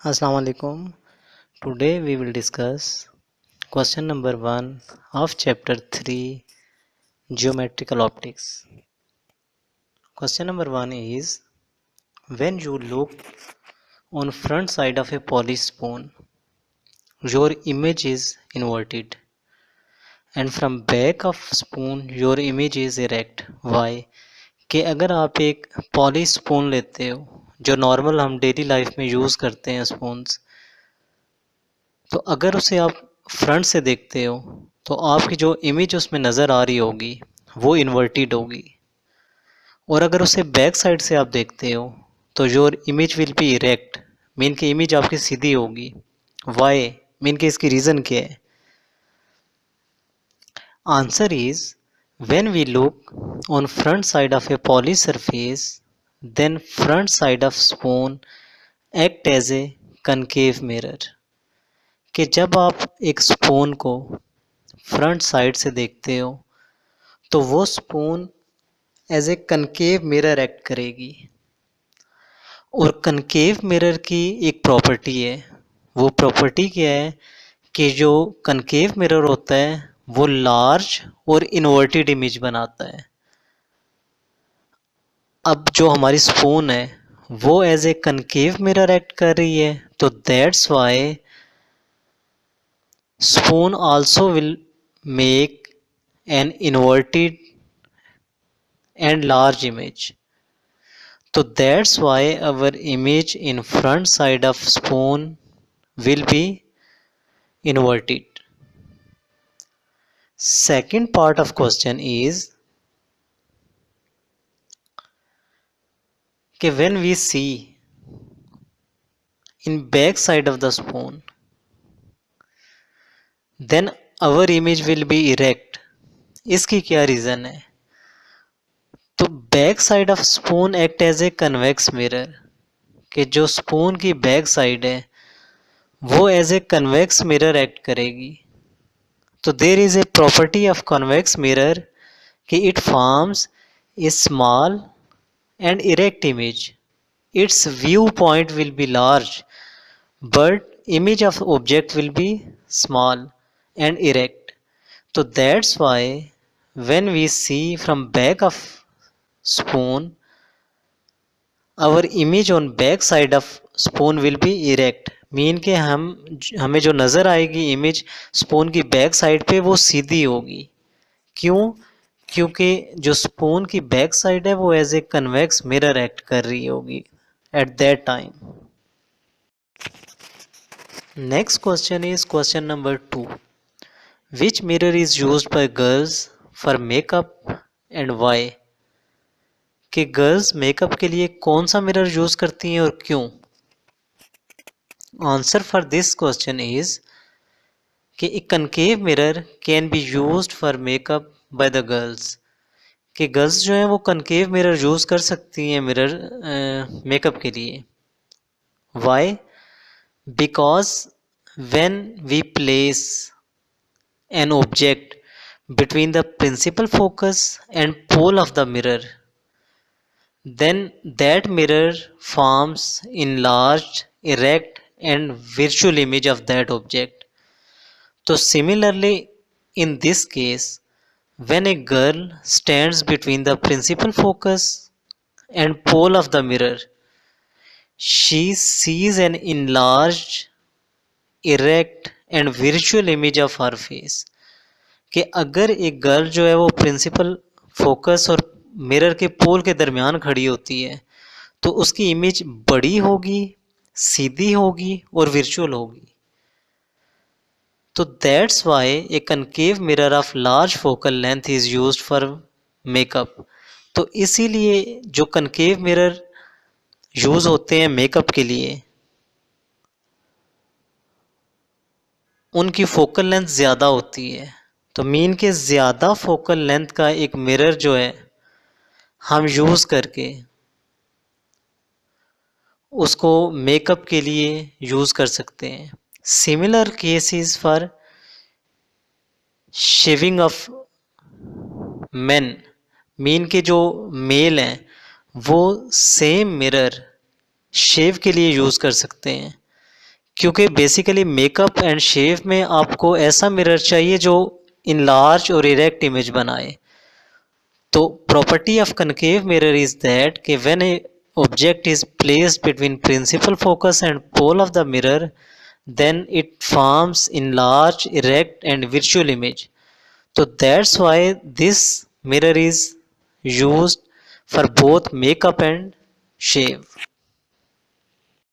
Assalamu alaikum. Today we will discuss question number 1 of chapter 3 Geometrical Optics. Question number 1 is when you look on front side of a polished spoon, your image is inverted, and from back of spoon your image is erect. Why? कि अगर आप एक polish spoon लेते हो जो normal हम daily life में use करते हैं स्पून्स, तो अगर उसे आप फ्रंट से देखते हो तो आपकी जो इमेज उसमें नज़र आ रही होगी वो इन्वर्टेड होगी, और अगर उसे बैक साइड से आप देखते हो तो your image will be erect, mean की इमेज आपकी सीधी होगी. वाई? मीन की इसकी रीज़न क्या है? Answer is when we look on front side of a polish surface then front side of spoon act as a concave mirror. कि जब आप एक स्पून को फ्रंट साइड से देखते हो तो वो spoon as a concave mirror act करेगी. और कनकेव मिरर की एक प्रॉपर्टी है. वो प्रॉपर्टी क्या है कि जो कनकेव मिरर होता है वो लार्ज और इन्वर्टेड इमेज बनाता है. अब जो हमारी स्पून है वो as a concave mirror act कर रही है, तो that's why spoon also will make an inverted and large image. So that's why our image in front side of spoon will be inverted. Second part of question is कि when we see in back side of the spoon then our image will be erect. इसकी क्या reason है? तो back side of spoon act as a convex mirror, कि जो spoon की back side है वो as a convex mirror act करेगी. तो there is a property of convex mirror कि it forms a small and erect image. It's view point will be large but image of object will be small and erect. So that's why when we see from back of spoon our image on back side of spoon will be erect. Mean के हमें जो नज़र आएगी image spoon की back side पे वो सीधी होगी. क्यों? क्योंकि जो स्पून की बैक साइड है वो as a convex mirror act कर रही होगी at that time. Next question is question number 2. Which mirror is used by girls for makeup and why? कि गर्ल्स मेकअप के लिए कौन सा मिरर यूज करती हैं और क्यों? Answer for this question is कि एक concave mirror can be used for makeup by the girls. कि गर्ल्स जो है वो कनकेव मिरर यूज कर सकती हैं मिरर मेकअप के लिए. Why? Because when we place an object between the principal focus and pole of the mirror, then that mirror forms enlarged, erect and virtual image of that object. So similarly in this case, when a girl stands between the principal focus and pole of the mirror, she sees an enlarged, erect and visual image of her face. कि अगर एक girl जो है वो principal focus और mirror के पोल के दरमियान खड़ी होती है तो उसकी इमेज बड़ी होगी, सीधी होगी और विजुअल होगी. तो that's Y A concave mirror of large focal length is used for makeup. तो इसीलिए जो कनकेव मिरर यूज होते हैं मेकअप के लिए उनकी फोकल लेंथ ज़्यादा होती है. तो मीन के ज़्यादा फोकल लेंथ का एक मिरर जो है हम यूज़ करके उसको मेकअप के लिए यूज़ कर सकते हैं. Similar cases for shaving of main, mean के जो मेल हैं वो सेम मिरर शेव के लिए यूज़ कर सकते हैं. क्योंकि बेसिकली मेकअप एंड शेव में आपको ऐसा मिरर चाहिए जो इनलार्ज और इरेक्ट इमेज बनाए। तो property of concave mirror is that कि when a object is placed between principal focus and pole of the mirror, then it forms enlarged, erect and virtual image. So that's why this mirror is used for both makeup and shave.